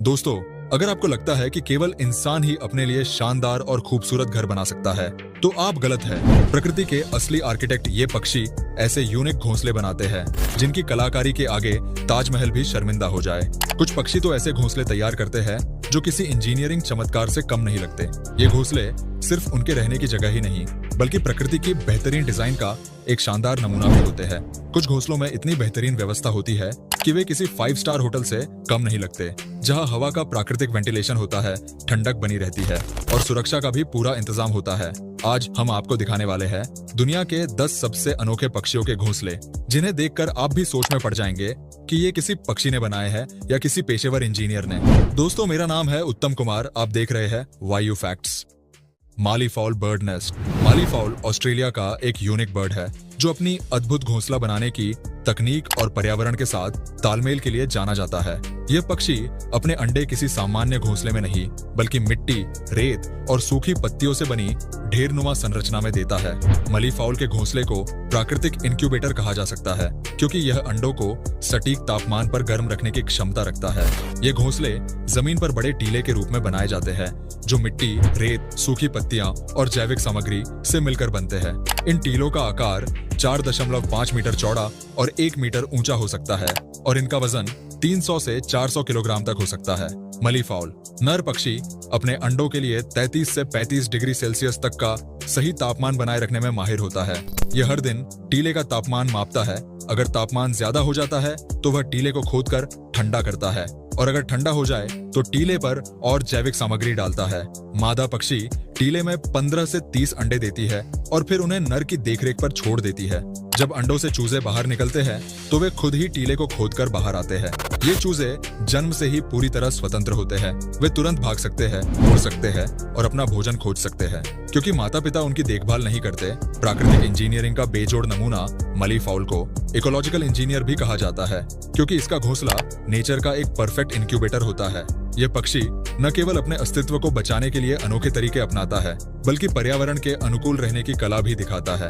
दोस्तों, अगर आपको लगता है कि केवल इंसान ही अपने लिए शानदार और खूबसूरत घर बना सकता है, तो आप गलत है। प्रकृति के असली आर्किटेक्ट ये पक्षी ऐसे यूनिक घोंसले बनाते हैं जिनकी कलाकारी के आगे ताजमहल भी शर्मिंदा हो जाए। कुछ पक्षी तो ऐसे घोंसले तैयार करते हैं जो किसी इंजीनियरिंग चमत्कार से कम नहीं लगते। ये घोंसले सिर्फ उनके रहने की जगह ही नहीं, बल्कि प्रकृति की बेहतरीन डिजाइन का एक शानदार नमूना भी होते हैं। कुछ घोंसलों में इतनी बेहतरीन व्यवस्था होती है कि वे किसी 5 स्टार होटल से कम नहीं लगते। जहां हवा का प्राकृतिक वेंटिलेशन होता है, ठंडक बनी रहती है और सुरक्षा का भी पूरा इंतजाम होता है। आज हम आपको दिखाने वाले हैं दुनिया के 10 सबसे अनोखे पक्षियों के घोंसले, जिन्हें देखकर आप भी सोच में पड़ जाएंगे कि ये किसी पक्षी ने बनाए हैं या किसी पेशेवर इंजीनियर ने। दोस्तों, मेरा नाम है उत्तम कुमार। आप देख रहे हैं वायु फैक्ट्स। माली फाउल बर्ड नेस्ट। माली फाउल ऑस्ट्रेलिया का एक यूनिक बर्ड है जो अपनी अद्भुत घोंसला बनाने की तकनीक और पर्यावरण के साथ तालमेल के लिए जाना जाता है। यह पक्षी अपने अंडे किसी सामान्य घोंसले में नहीं, बल्कि मिट्टी, रेत और सूखी पत्तियों से बनी ढेरनुमा संरचना में देता है। मली फाउल के घोंसले को प्राकृतिक इंक्यूबेटर कहा जा सकता है, क्योंकि यह अंडों को सटीक तापमान पर गर्म रखने की क्षमता रखता है। ये घोंसले जमीन पर बड़े टीले के रूप में बनाए जाते हैं, जो मिट्टी, रेत, सूखी पत्तियां और जैविक सामग्री से मिलकर बनते हैं। इन टीलों का आकार 4.5 मीटर चौड़ा और 1 मीटर ऊंचा हो सकता है और इनका वजन 300 से 400 किलोग्राम तक हो सकता है। मली फाउल नर पक्षी अपने अंडों के लिए 33 से 35 डिग्री सेल्सियस तक का सही तापमान बनाए रखने में माहिर होता है। यह हर दिन टीले का तापमान मापता है। अगर तापमान ज्यादा हो जाता है तो वह टीले को खोदकर ठंडा करता है, और अगर ठंडा हो जाए तो टीले पर और जैविक सामग्री डालता है। मादा पक्षी टीले में 15 से 30 अंडे देती है और फिर उन्हें नर की देखरेख पर छोड़ देती है। जब अंडों से चूजे बाहर निकलते हैं तो वे खुद ही टीले को खोदकर बाहर आते हैं। ये चूजे जन्म से ही पूरी तरह स्वतंत्र होते हैं। वे तुरंत भाग सकते हैं, उड़ सकते हैं और अपना भोजन खोज सकते हैं, क्योंकि माता पिता उनकी देखभाल नहीं करते। प्राकृतिक इंजीनियरिंग का बेजोड़ नमूना मली फाउल को इकोलॉजिकल इंजीनियर भी कहा जाता है, क्योंकि इसका घोंसला नेचर का एक परफेक्ट इंक्यूबेटर होता है। यह पक्षी न केवल अपने अस्तित्व को बचाने के लिए अनोखे तरीके अपनाता है, बल्कि पर्यावरण के अनुकूल रहने की कला भी दिखाता है।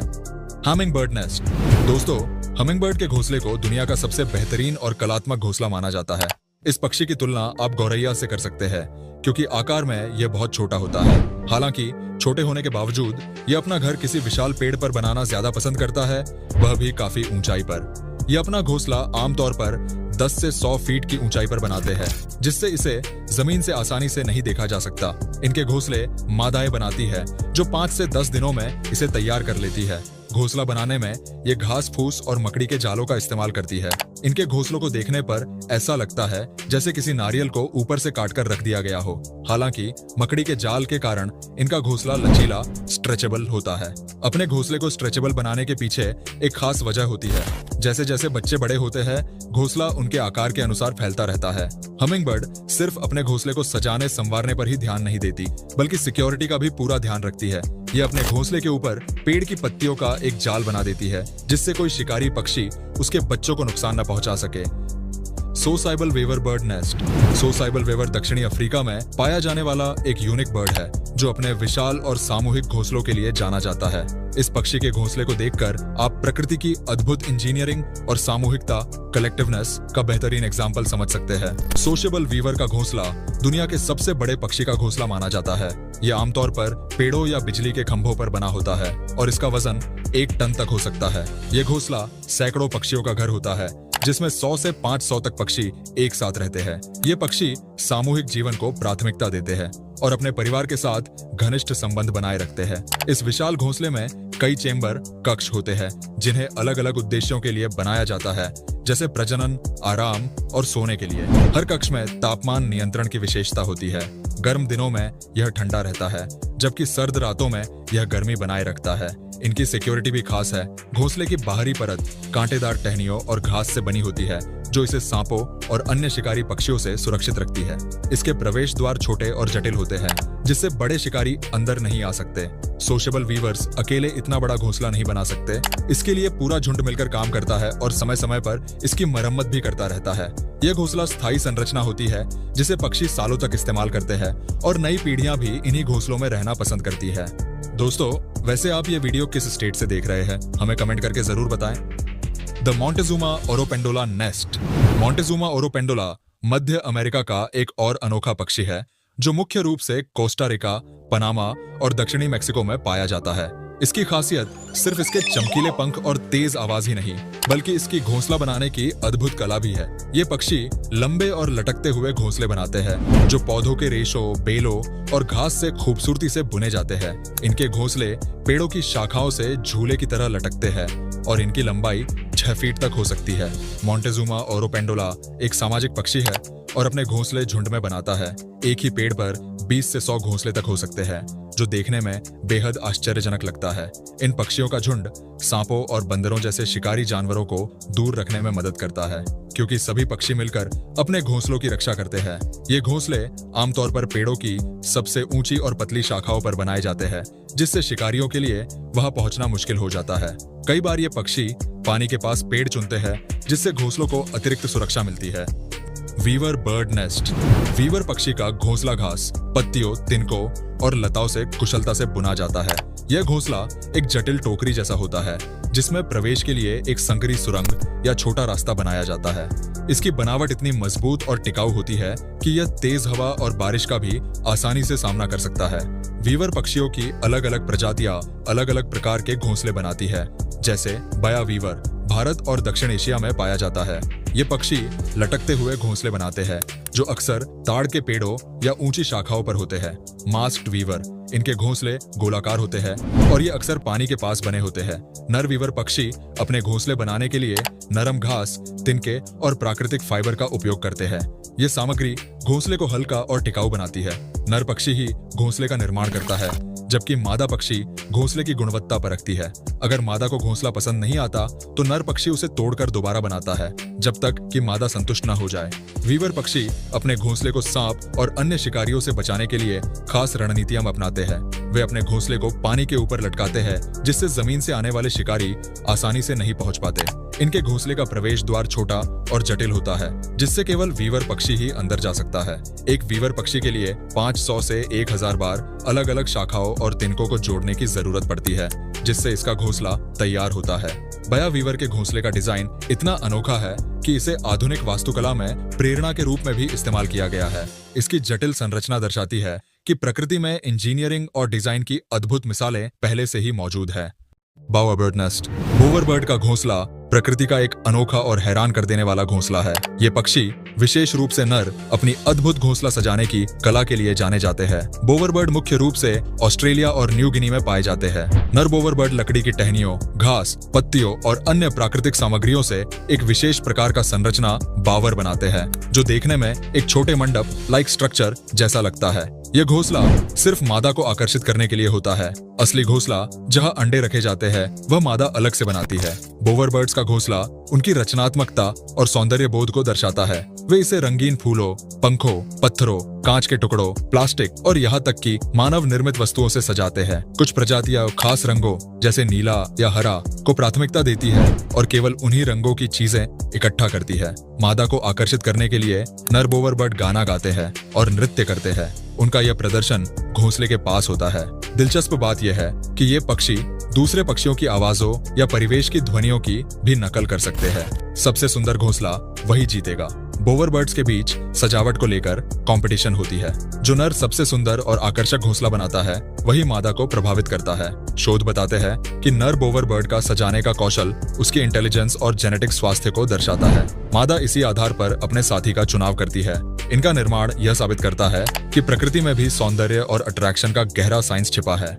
Hummingbird nest. दोस्तों, हमिंगबर्ड के घोंसले को दुनिया का सबसे बेहतरीन और कलात्मक घोंसला माना जाता है। इस पक्षी की तुलना आप गौरैया से कर सकते हैं, क्योंकि आकार में यह बहुत छोटा होता है। हालांकि छोटे होने के बावजूद यह अपना घर किसी विशाल पेड़ पर बनाना ज्यादा पसंद करता है, वह भी काफी ऊंचाई पर। यह अपना घोंसला आमतौर पर 10 से 100 फीट की ऊंचाई पर बनाते हैं, जिससे इसे जमीन से आसानी से नहीं देखा जा सकता। इनके घोंसले मादाएं बनाती है, जो 5 से 10 दिनों में इसे तैयार कर लेती है। घोंसला बनाने में ये घास फूस और मकड़ी के जालों का इस्तेमाल करती है। इनके घोंसलों को देखने पर ऐसा लगता है जैसे किसी नारियल को ऊपर से काटकर रख दिया गया हो। हालांकि मकड़ी के जाल के कारण इनका घोंसला लचीला, स्ट्रेचेबल होता है। अपने घोंसले को स्ट्रेचेबल बनाने के पीछे एक खास वजह होती है। जैसे जैसे बच्चे बड़े होते हैं, घोंसला उनके आकार के अनुसार फैलता रहता है। हमिंगबर्ड सिर्फ अपने घोंसले को सजाने संवारने पर ही ध्यान नहीं देती, बल्कि सिक्योरिटी का भी पूरा ध्यान रखती है। ये अपने घोंसले के ऊपर पेड़ की पत्तियों का एक जाल बना देती है, जिससे कोई शिकारी पक्षी उसके बच्चों को नुकसान न पहुंचा सके। सोसाइबल वेवर बर्ड नेस्ट। सोसाइबल वेवर दक्षिणी अफ्रीका में पाया जाने वाला एक यूनिक बर्ड है, जो अपने विशाल और सामूहिक घोंसलों के लिए जाना जाता है। इस पक्षी के घोंसले को देखकर आप प्रकृति की अद्भुत इंजीनियरिंग और सामूहिकता, कलेक्टिवनेस का बेहतरीन एग्जाम्पल समझ सकते हैं। सोशेबल वीवर का घोंसला दुनिया के सबसे बड़े पक्षी का घोंसला माना जाता है। यह आमतौर पर पेड़ों या बिजली के खंभों पर बना होता है और इसका वजन 1 टन तक हो सकता है। यह घोंसला सैकड़ों पक्षियों का घर होता है, जिसमें 100 से 500 तक पक्षी एक साथ रहते हैं। ये पक्षी सामूहिक जीवन को प्राथमिकता देते हैं और अपने परिवार के साथ घनिष्ठ संबंध बनाए रखते हैं। इस विशाल घोंसले में कई चेंबर, कक्ष होते हैं, जिन्हें अलग अलग उद्देश्यों के लिए बनाया जाता है, जैसे प्रजनन, आराम और सोने के लिए। हर कक्ष में तापमान नियंत्रण की विशेषता होती है। गर्म दिनों में यह ठंडा रहता है, जबकि सर्द रातों में यह गर्मी बनाए रखता है। इनकी सिक्योरिटी भी खास है। घोंसले की बाहरी परत कांटेदार टहनियों और घास से बनी होती है, जो इसे सांपों और अन्य शिकारी पक्षियों से सुरक्षित रखती है। इसके प्रवेश द्वार छोटे और जटिल होते हैं, जिससे बड़े शिकारी अंदर नहीं आ सकते। सोशेबल वीवर्स अकेले इतना बड़ा घोंसला नहीं बना सकते। इसके लिए पूरा झुंड मिलकर काम करता है और समय समय पर इसकी मरम्मत भी करता रहता है। यह घोंसला स्थायी संरचना होती है, जिसे पक्षी सालों तक इस्तेमाल करते हैं और नई पीढ़ियां भी इन्हीं घोंसलों में रहना पसंद करती है। दोस्तों, वैसे आप ये वीडियो किस स्टेट से देख रहे हैं, हमें कमेंट करके जरूर बताएं। The Montezuma oropendola nest. Montezuma oropendola मध्य अमेरिका का एक और अनोखा पक्षी है जो मुख्य रूप से कोस्टा रिका, पनामा और दक्षिणी मेक्सिको में पाया जाता है। इसकी खासियत सिर्फ इसके चमकीले पंख और तेज आवाज ही नहीं, बल्कि इसकी घोंसला बनाने की अद्भुत कला भी है। ये पक्षी लंबे और लटकते हुए घोंसले बनाते हैं जो पौधों के रेशों, बेलों और घास से खूबसूरती से बुने जाते हैं। इनके घोंसले पेड़ों की शाखाओं से झूले की तरह लटकते हैं और इनकी लंबाई 6 फीट तक हो सकती है। मोंटेजुमा ओरोपेंडोला एक सामाजिक पक्षी है और अपने घोंसले झुंड में बनाता है। एक ही पेड़ पर 20 से 100 घोंसले तक हो सकते हैं, जो देखने में बेहद आश्चर्यजनक लगता है। इन पक्षियों का झुंड सांपों और बंदरों जैसे शिकारी जानवरों को दूर रखने में मदद करता है, क्योंकि सभी पक्षी मिलकर अपने घोंसलों की रक्षा करते हैं। ये घोंसले आमतौर पर पेड़ों की सबसे ऊंची और पतली शाखाओं पर बनाए जाते हैं, जिससे शिकारियों के लिए वहां पहुंचना मुश्किल हो जाता है। कई बार ये पक्षी पानी के पास पेड़ चुनते हैं, जिससे घोंसलों को अतिरिक्त सुरक्षा मिलती है। Weaver bird nest. वीवर पक्षी का घोंसला घास, पत्तियों, तिनकों और लताओं से कुशलता से बुना जाता है। यह घोंसला एक जटिल टोकरी जैसा होता है, जिसमें प्रवेश के लिए एक संकरी सुरंग या छोटा रास्ता बनाया जाता है। इसकी बनावट इतनी मजबूत और टिकाऊ होती है कि यह तेज हवा और बारिश का भी आसानी से सामना कर सकता है। वीवर पक्षियों की अलग अलग प्रजातियां अलग अलग प्रकार के घोंसले बनाती है, जैसे बया वीवर भारत और दक्षिण एशिया में पाया जाता है। ये पक्षी लटकते हुए घोंसले बनाते हैं, जो अक्सर ताड़ के पेड़ों या ऊंची शाखाओं पर होते हैं। मास्क्ड वीवर, इनके घोंसले गोलाकार होते हैं और ये अक्सर पानी के पास बने होते हैं। नर वीवर पक्षी अपने घोंसले बनाने के लिए नरम घास, तिनके और प्राकृतिक फाइबर का उपयोग करते हैं। ये सामग्री घोंसले को हल्का और टिकाऊ बनाती है। नर पक्षी ही घोंसले का निर्माण करता है, जबकि मादा पक्षी घोंसले की गुणवत्ता परखती है। अगर मादा को घोंसला पसंद नहीं आता, तो नर पक्षी उसे तोड़कर दोबारा बनाता है, जब तक कि मादा संतुष्ट न हो जाए। वीवर पक्षी अपने घोंसले को सांप और अन्य शिकारियों से बचाने के लिए खास रणनीतियां अपनाते हैं। वे अपने घोंसले को पानी के ऊपर लटकाते हैं, जिससे जमीन से आने वाले शिकारी आसानी से नहीं पहुंच पाते। इनके घोंसले का प्रवेश द्वार छोटा और जटिल होता है, जिससे केवल वीवर पक्षी ही अंदर जा सकता है। एक वीवर पक्षी के लिए 500 से 1000 बार अलग अलग शाखाओं और तिनकों को जोड़ने की जरूरत पड़ती है, जिससे इसका घोंसला तैयार होता है। बया वीवर के घोंसले का डिजाइन इतना अनोखा है कि इसे आधुनिक वास्तुकला में प्रेरणा के रूप में भी इस्तेमाल किया गया है। इसकी जटिल संरचना दर्शाती है कि प्रकृति में इंजीनियरिंग और डिजाइन की अद्भुत मिसालें पहले से ही मौजूद है। बोवर बर्ड नेस्ट। बोवर बर्ड का घोंसला प्रकृति का एक अनोखा और हैरान कर देने वाला घोंसला है। ये पक्षी विशेष रूप से नर अपनी अद्भुत घोंसला सजाने की कला के लिए जाने जाते हैं। बोवर बर्ड मुख्य रूप से ऑस्ट्रेलिया और न्यू गिनी में पाए जाते हैं। नर बोवर बर्ड लकड़ी की टहनियों, घास, पत्तियों और अन्य प्राकृतिक सामग्रियों से एक विशेष प्रकार का संरचना बावर बनाते हैं, जो देखने में एक छोटे मंडप लाइक स्ट्रक्चर जैसा लगता है। यह घोंसला सिर्फ मादा को आकर्षित करने के लिए होता है। असली घोंसला जहां अंडे रखे जाते हैं, वह मादा अलग से बनाती है। बोवर बर्ड्स का घोंसला उनकी रचनात्मकता और सौंदर्य बोध को दर्शाता है। वे इसे रंगीन फूलों, पंखों, पत्थरों, कांच के टुकड़ों, प्लास्टिक और यहाँ तक कि मानव निर्मित वस्तुओं से सजाते हैं। कुछ प्रजातियां खास रंगों जैसे नीला या हरा को प्राथमिकता देती है और केवल उन्हीं रंगों की चीजें इकट्ठा करती है। मादा को आकर्षित करने के लिए नर बोवर बर्ड गाना गाते हैं और नृत्य करते हैं। उनका यह प्रदर्शन घोंसले के पास होता है। दिलचस्प बात यह है कि ये पक्षी दूसरे पक्षियों की आवाजों या परिवेश की ध्वनियों की भी नकल कर सकते हैं। सबसे सुंदर घोंसला वही जीतेगा। बोवर बर्ड्स के बीच सजावट को लेकर कंपटीशन होती है। जो नर सबसे सुंदर और आकर्षक घोंसला बनाता है, वही मादा को प्रभावित करता है। शोध बताते हैं कि नर बोवर बर्ड का सजाने का कौशल उसकी इंटेलिजेंस और जेनेटिक स्वास्थ्य को दर्शाता है। मादा इसी आधार पर अपने साथी का चुनाव करती है। इनका निर्माण यह साबित करता है कि प्रकृति में भी सौंदर्य और अट्रैक्शन का गहरा साइंस छिपा है।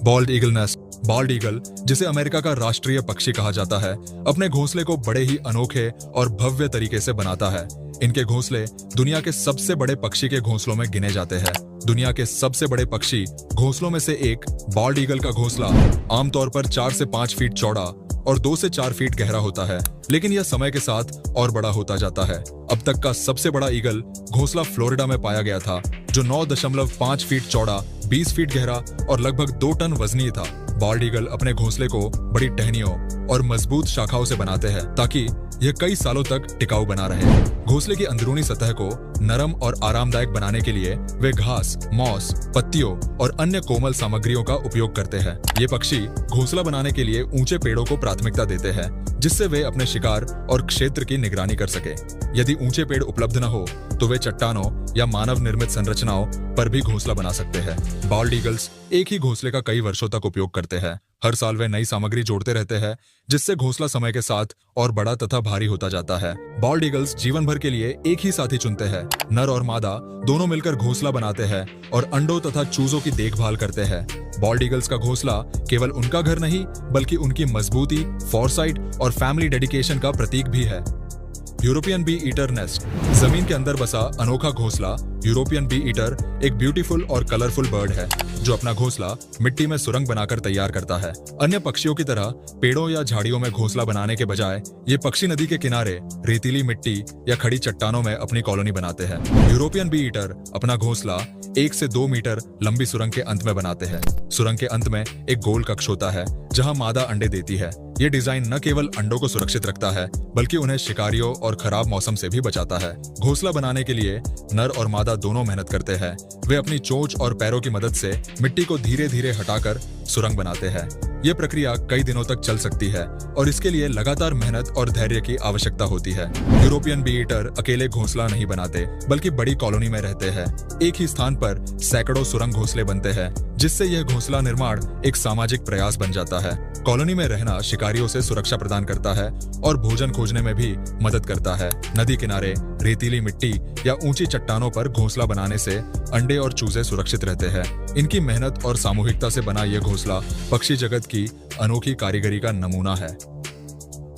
Bold eagle nest. Bold eagle, जिसे अमेरिका का राष्ट्रीय पक्षी कहा जाता है, अपने घोंसले को बड़े ही अनोखे और भव्य तरीके से बनाता है। इनके घोंसले दुनिया के सबसे बड़े पक्षी के घोंसलों में गिने जाते हैं। दुनिया के सबसे बड़े पक्षी घोंसलों में से एक बॉल्ड ईगल का घोंसला आमतौर पर 4 से 5 फीट चौड़ा और 2 से 4 फीट गहरा होता है, लेकिन यह समय के साथ और बड़ा होता जाता है। अब तक का सबसे बड़ा ईगल घोंसला फ्लोरिडा में पाया गया था, जो 9.5 फीट चौड़ा, 20 फीट गहरा और लगभग 2 टन वजनी था। बॉल्ड ईगल अपने घोंसले को बड़ी टहनियों और मजबूत शाखाओं से बनाते हैं, ताकि यह कई सालों तक टिकाऊ बना रहे। घोंसले की अंदरूनी सतह को नरम और आरामदायक बनाने के लिए वे घास, मॉस, पत्तियों और अन्य कोमल सामग्रियों का उपयोग करते हैं। ये पक्षी घोंसला बनाने के लिए ऊंचे पेड़ों को प्राथमिकता देते हैं, जिससे वे अपने शिकार और क्षेत्र की निगरानी कर सके। यदि ऊंचे पेड़ उपलब्ध न हो तो वे चट्टानों या मानव निर्मित संरचनाओं पर भी घोंसला बना सकते हैं। बॉल्ड ईगल्स एक ही घोंसले का कई वर्षों तक उपयोग करते हैं। हर साल वे नई सामग्री जोड़ते रहते हैं, जिससे घोंसला समय के साथ और बड़ा तथा भारी होता जाता है। बॉल्ड ईगल्स जीवन भर के लिए एक ही साथी चुनते हैं। नर और मादा दोनों मिलकर घोंसला बनाते हैं और अंडों तथा चूजों की देखभाल करते हैं। बॉल्ड ईगल्स का घोंसला केवल उनका घर नहीं, बल्कि उनकी मजबूती, फॉरसाइट और फैमिली डेडिकेशन का प्रतीक भी है। European bee eater nest. जमीन के अंदर बसा अनोखा घोंसला यूरोपियन बी ईटर एक ब्यूटीफुल और कलरफुल बर्ड है, जो अपना घोंसला मिट्टी में सुरंग बनाकर तैयार करता है। अन्य पक्षियों की तरह पेड़ों या झाड़ियों में घोंसला बनाने के बजाय ये पक्षी नदी के किनारे रेतीली मिट्टी या खड़ी चट्टानों में अपनी कॉलोनी बनाते हैं। यूरोपियन बी ईटर अपना घोंसला 1 से 2 मीटर लंबी सुरंग के अंत में बनाते हैं। सुरंग के अंत में एक गोल कक्ष होता है, जहां मादा अंडे देती है। ये डिजाइन न केवल अंडों को सुरक्षित रखता है, बल्कि उन्हें शिकारियों और खराब मौसम से भी बचाता है। घोंसला बनाने के लिए नर और मादा दोनों मेहनत करते हैं। वे अपनी चोंच और पैरों की मदद से मिट्टी को धीरे धीरे हटाकर सुरंग बनाते हैं। ये प्रक्रिया कई दिनों तक चल सकती है और इसके लिए लगातार मेहनत और धैर्य की आवश्यकता होती है। यूरोपियन बी ईटर अकेले घोंसला नहीं बनाते, बल्कि बड़ी कॉलोनी में रहते हैं। एक ही स्थान पर सैकड़ों सुरंग घोंसले बनते हैं, जिससे यह घोंसला निर्माण एक सामाजिक प्रयास बन जाता है। कॉलोनी में रहना शिकारियों से सुरक्षा प्रदान करता है और भोजन खोजने में भी मदद करता है। नदी किनारे, रेतीली मिट्टी या ऊंची चट्टानों पर घोंसला बनाने से अंडे और चूजे सुरक्षित रहते हैं। इनकी मेहनत और सामूहिकता से बना यह घोंसला पक्षी जगत की अनोखी कारीगरी का नमूना है।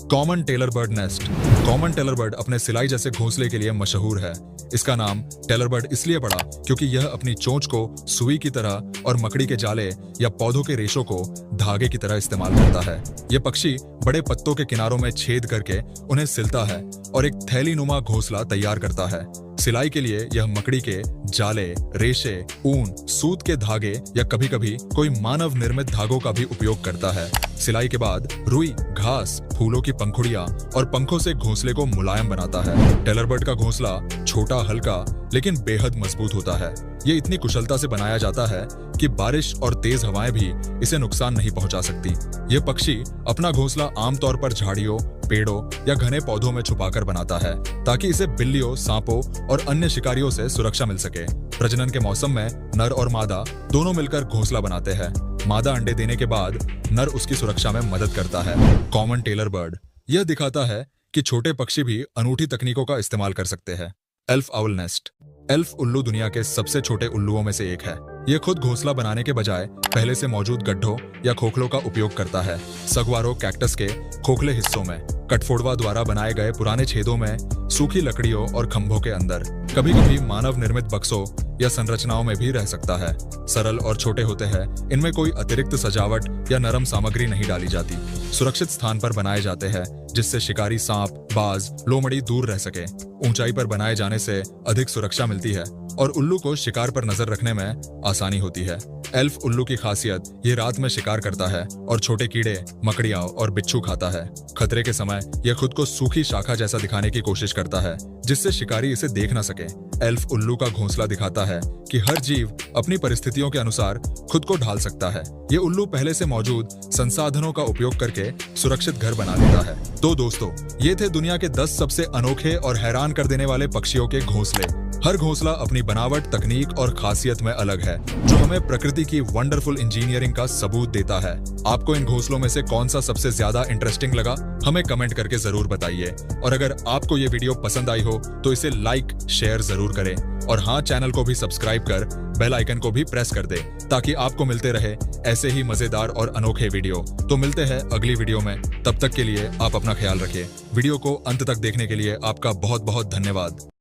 Common tailor bird nest. Common tailor bird अपने सिलाई जैसे घोंसले के लिए मशहूर है। इसका नाम टेलर बर्ड इसलिए पड़ा क्योंकि यह अपनी चोंच को सुई की तरह और मकड़ी के जाले या पौधों के रेशों को धागे की तरह इस्तेमाल करता है। यह पक्षी बड़े पत्तों के किनारों में छेद करके उन्हें सिलता है और एक थैली नुमा घोंसला तैयार करता है। सिलाई के लिए यह मकड़ी के जाले, रेशे, ऊन, सूत के धागे या कभी-कभी कोई मानव निर्मित धागों का भी उपयोग करता है। सिलाई के बाद रुई, घास, फूलों की पंखुड़ियां और पंखों से घोंसले को मुलायम बनाता है। टेलर बर्ड का घोंसला छोटा, हल्का लेकिन बेहद मजबूत होता है। ये इतनी कुशलता से बनाया जाता है कि बारिश और तेज हवाएं भी इसे नुकसान नहीं पहुंचा सकती। ये पक्षी अपना घोंसला आमतौर पर झाड़ियों, पेड़ों या घने पौधों में छुपाकर बनाता है, ताकि इसे बिल्लियों, सांपों और अन्य शिकारियों से सुरक्षा मिल सके। प्रजनन के मौसम में नर और मादा दोनों मिलकर घोंसला बनाते हैं। मादा अंडे देने के बाद नर उसकी सुरक्षा में मदद करता है। कॉमन टेलर बर्ड यह दिखाता है कि छोटे पक्षी भी अनूठी तकनीकों का इस्तेमाल कर सकते हैं। Elf owl nest. एल्फ उल्लू दुनिया के सबसे छोटे उल्लुओं में से एक है। यह खुद घोंसला बनाने के बजाय पहले से मौजूद गड्ढों या खोखलों का उपयोग करता है। सगवारो कैक्टस के खोखले हिस्सों में, कठफोड़वा द्वारा बनाए गए पुराने छेदों में, सूखी लकड़ियों और खंभों के अंदर, कभी-कभी मानव निर्मित बक्सों या संरचनाओं में भी रह सकता है। सरल और छोटे होते हैं, इनमें कोई अतिरिक्त सजावट या नरम सामग्री नहीं डाली जाती। सुरक्षित स्थान पर बनाए जाते हैं, जिससे शिकारी सांप, बाज, लोमड़ी दूर रह सके। ऊंचाई पर बनाए जाने से अधिक सुरक्षा मिलती है और उल्लू को शिकार पर नजर रखने में आसानी होती है। एल्फ उल्लू की खासियत ये रात में शिकार करता है और छोटे कीड़े, मकड़ियां और बिच्छू खाता है। खतरे के समय यह खुद को सूखी शाखा जैसा दिखाने की कोशिश करता है, जिससे शिकारी इसे देख न सके। एल्फ उल्लू का घोंसला दिखाता है कि हर जीव अपनी परिस्थितियों के अनुसार खुद को ढाल सकता है। ये उल्लू पहले से मौजूद संसाधनों का उपयोग करके सुरक्षित घर बना लेता है। तो दोस्तों, ये थे दुनिया के 10 सबसे अनोखे और हैरान कर देने वाले पक्षियों के घोंसले। हर घोंसला अपनी बनावट, तकनीक और खासियत में अलग है, जो हमें प्रकृति की वंडरफुल इंजीनियरिंग का सबूत देता है। आपको इन घोंसलों में से कौन सा सबसे ज्यादा इंटरेस्टिंग लगा, हमें कमेंट करके जरूर बताइए। और अगर आपको ये वीडियो पसंद आई हो तो इसे लाइक, शेयर जरूर करें। और हाँ, चैनल को भी सब्सक्राइब कर बेल आइकन को भी प्रेस कर दे, ताकि आपको मिलते रहे ऐसे ही मजेदार और अनोखे वीडियो। तो मिलते हैं अगली वीडियो में, तब तक के लिए आप अपना ख्याल रखिए। वीडियो को अंत तक देखने के लिए आपका बहुत बहुत धन्यवाद।